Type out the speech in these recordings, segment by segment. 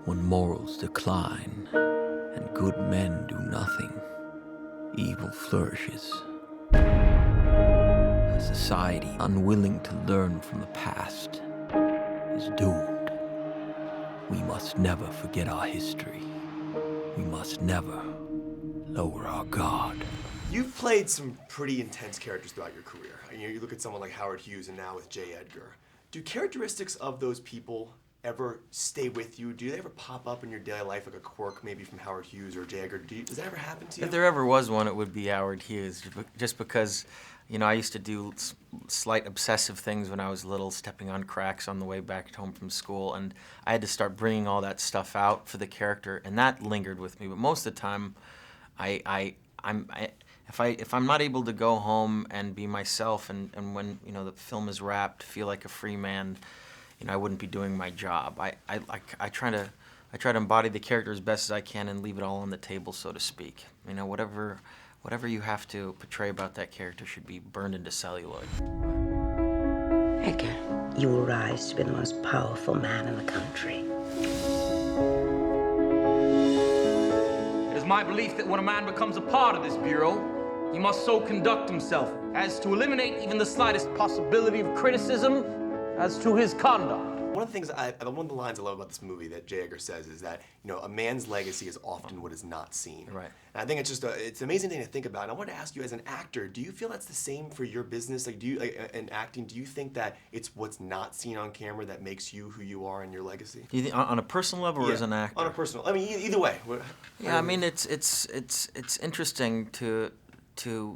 When morals decline and good men do nothing, evil flourishes. A society unwilling to learn from the past is doomed. We must never forget our history. We must never lower our guard. You've played some pretty intense characters throughout your career. You look at someone like Howard Hughes and now with J. Edgar. Do characteristics of those people ever stay with you? Do they ever pop up in your daily life like a quirk maybe from Howard Hughes or J. Edgar? Does that ever happen to you? If there ever was one, it would be Howard Hughes, just because, I used to do slight obsessive things when I was little, stepping on cracks on the way back home from school, and I had to start bringing all that stuff out for the character, and that lingered with me. But most of the time, if I'm not able to go home and be myself, and when the film is wrapped, feel like a free man, I wouldn't be doing my job. I try to embody the character as best as I can and leave it all on the table, so to speak. Whatever you have to portray about that character should be burned into celluloid. Edgar, you will rise to be the most powerful man in the country. It is my belief that when a man becomes a part of this bureau, he must so conduct himself as to eliminate even the slightest possibility of criticism as to his conduct. One of the things, one of the lines I love about this movie that J. Edgar says is that, a man's legacy is often what is not seen. Right. And I think it's it's an amazing thing to think about. And I wanted to ask you, as an actor, do you feel that's the same for your business? In acting, do you think that it's what's not seen on camera that makes you who you are and your legacy? You think, on a personal level or as an actor? On a personal, either way. Yeah, it's interesting to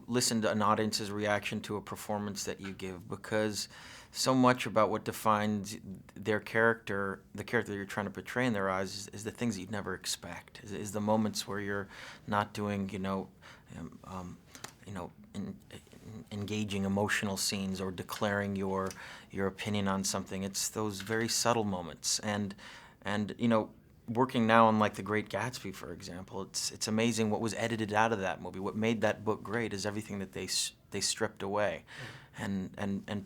listen to an audience's reaction to a performance that you give, because so much about what defines their character, the character that you're trying to portray in their eyes, is the things that you'd never expect. Is the moments where you're not doing, engaging emotional scenes or declaring your opinion on something. It's those very subtle moments, and working now on The Great Gatsby, for example, it's amazing what was edited out of that movie. What made that book great is everything that they stripped away. And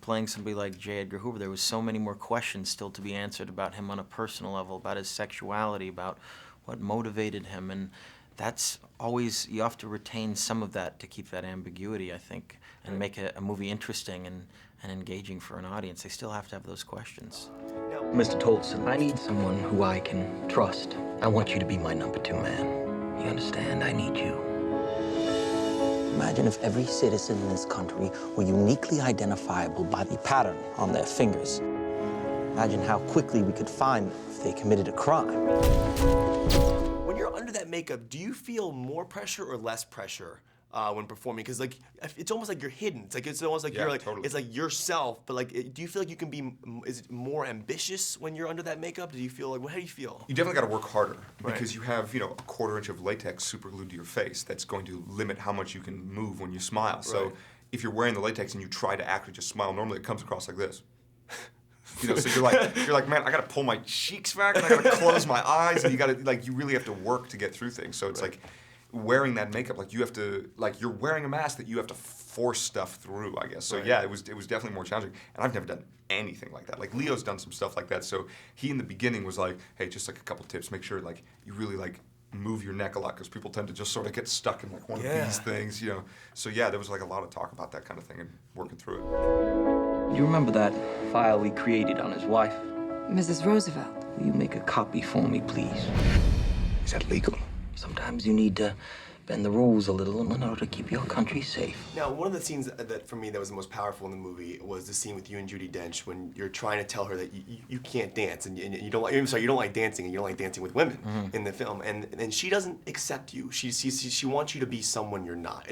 playing somebody like J. Edgar Hoover, there was so many more questions still to be answered about him on a personal level, about his sexuality, about what motivated him, and that's always, you have to retain some of that to keep that ambiguity, I think, and make a movie interesting and engaging for an audience. They still have to have those questions. Mr. Tolson, I need someone who I can trust. I want you to be my number 2 man. You understand? I need you. Imagine if every citizen in this country were uniquely identifiable by the pattern on their fingers. Imagine how quickly we could find them if they committed a crime. When you're under that makeup, do you feel more pressure or less pressure when performing? Because it's almost like you're hidden. It's almost like you're totally. It's like yourself. But do you feel like you can be? Is it more ambitious when you're under that makeup? Do you feel how do you feel? You definitely got to work harder because Right. you have a 1/4 inch of latex super glued to your face. That's going to limit how much you can move when you smile. So Right. if you're wearing the latex and you try to actually just smile normally, it comes across like this. So you're like, man, I gotta pull my cheeks back and I gotta close my eyes, and you really have to work to get through things. So it's Right. wearing that makeup, you have to, you're wearing a mask that you have to force stuff through, I guess. So Right. yeah, it was definitely more challenging, and I've never done anything like that. Leo's done some stuff like that, so he in the beginning was like, hey, just a couple tips, make sure you really move your neck a lot, because people tend to just sort of get stuck in one of these things, So yeah, there was a lot of talk about that kind of thing and working through it. You remember that file we created on his wife? Mrs. Roosevelt. Will you make a copy for me, please? Is that legal? Sometimes you need to bend the rules a little in order to keep your country safe. Now, one of the scenes that for me that was the most powerful in the movie was the scene with you and Judi Dench when you're trying to tell her that you can't dance and you don't like. I'm sorry, you don't like dancing and you don't like dancing with women in the film, and she doesn't accept you. She wants you to be someone you're not.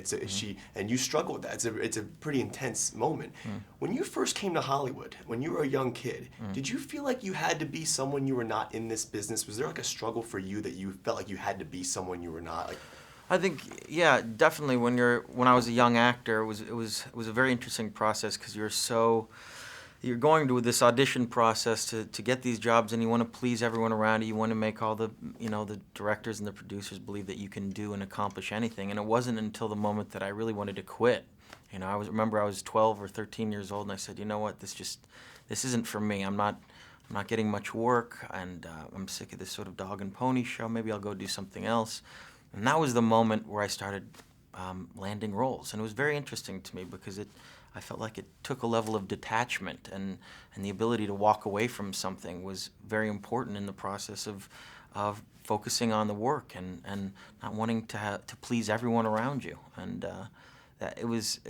And you struggle with that. It's a pretty intense moment. When you first came to Hollywood, when you were a young kid, did you feel like you had to be someone you were not in this business? Was there a struggle for you that you felt like you had to be someone you were not? I think, yeah, definitely. When I was a young actor, it was a very interesting process, because you're going through this audition process to get these jobs, and you want to please everyone around you. You want to make all the the directors and the producers believe that you can do and accomplish anything. And it wasn't until the moment that I really wanted to quit You know, remember I was 12 or 13 years old, and I said, you know what, this isn't for me. I'm not getting much work, and I'm sick of this sort of dog and pony show. Maybe I'll go do something else. And that was the moment where I started landing roles, and it was very interesting to me because I felt like it took a level of detachment, and the ability to walk away from something was very important in the process of focusing on the work and not wanting to please everyone around you. And that it was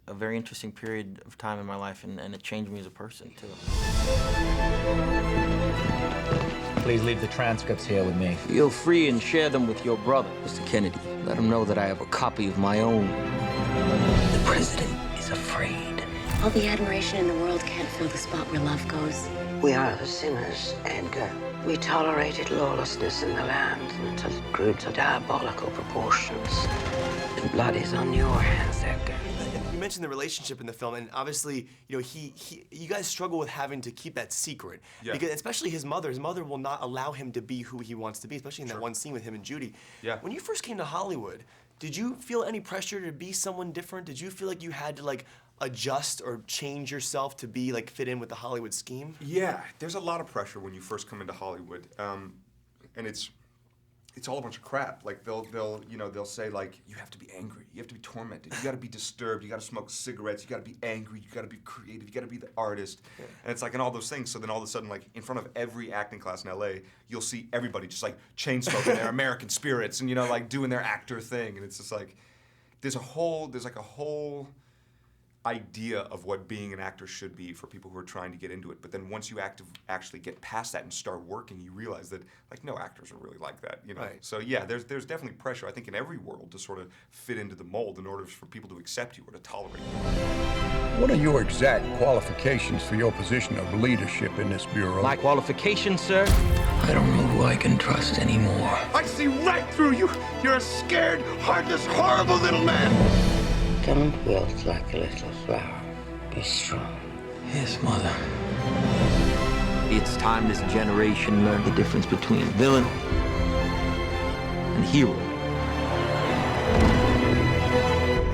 a very interesting period of time in my life, and it changed me as a person too. Please leave the transcripts here with me. Feel free and share them with your brother, Mr. Kennedy. Let him know that I have a copy of my own. The president is afraid. All the admiration in the world can't fill the spot where love goes. We are the sinners, Edgar. We tolerated lawlessness in the land until it grew to diabolical proportions. The blood is on your hands, Edgar. You mentioned the relationship in the film, and obviously, you know, you guys struggle with having to keep that secret. Yeah. Because especially his mother will not allow him to be who he wants to be, especially in that one scene with him and Judy. Yeah. When you first came to Hollywood, did you feel any pressure to be someone different? Did you feel like you had to like adjust or change yourself to be like fit in with the Hollywood scheme? Yeah, there's a lot of pressure when you first come into Hollywood, and it's all a bunch of crap. Like they'll say like you have to be angry, you have to be tormented, you got to be disturbed, you got to smoke cigarettes, you got to be angry, you got to be creative, you got to be the artist, and it's like and all those things. So then all of a sudden, like in front of every acting class in LA, you'll see everybody just like chain smoking their American spirits and like doing their actor thing, and it's just like there's like a whole idea of what being an actor should be for people who are trying to get into it. But then once you actually get past that and start working, you realize that like no actors are really like that, you know. Right. So yeah, there's definitely pressure, I think, in every world to sort of fit into the mold in order for people to accept you or to tolerate you. What are your exact qualifications for your position of leadership in this bureau? My qualifications, sir? I don't know who I can trust anymore. I see right through you. You're a scared, heartless, horrible little man. Don't wilt like a little flower. Be strong. Yes, Mother. It's time this generation learned the difference between villain and hero.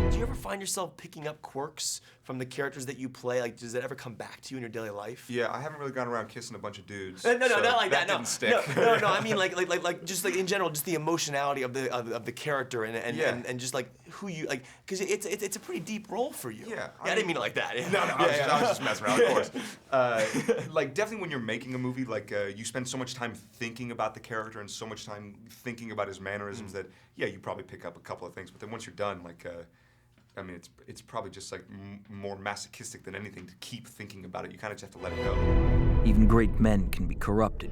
Do you ever find yourself picking up quirks from the characters that you play? Like, does that ever come back to you in your daily life? Yeah, I haven't really gone around kissing a bunch of dudes. No, so not like that. No, didn't stick. no. I mean, like, just like in general, just the emotionality of the character and just like who you like, because it's a pretty deep role for you. Yeah, I didn't mean it like that. No, I was just messing around, of course. Like, definitely when you're making a movie, like, you spend so much time thinking about the character and so much time thinking about his mannerisms that, yeah, you probably pick up a couple of things. But then once you're done, like, I mean, it's probably just, like, more masochistic than anything to keep thinking about it. You kind of just have to let it go. Even great men can be corrupted.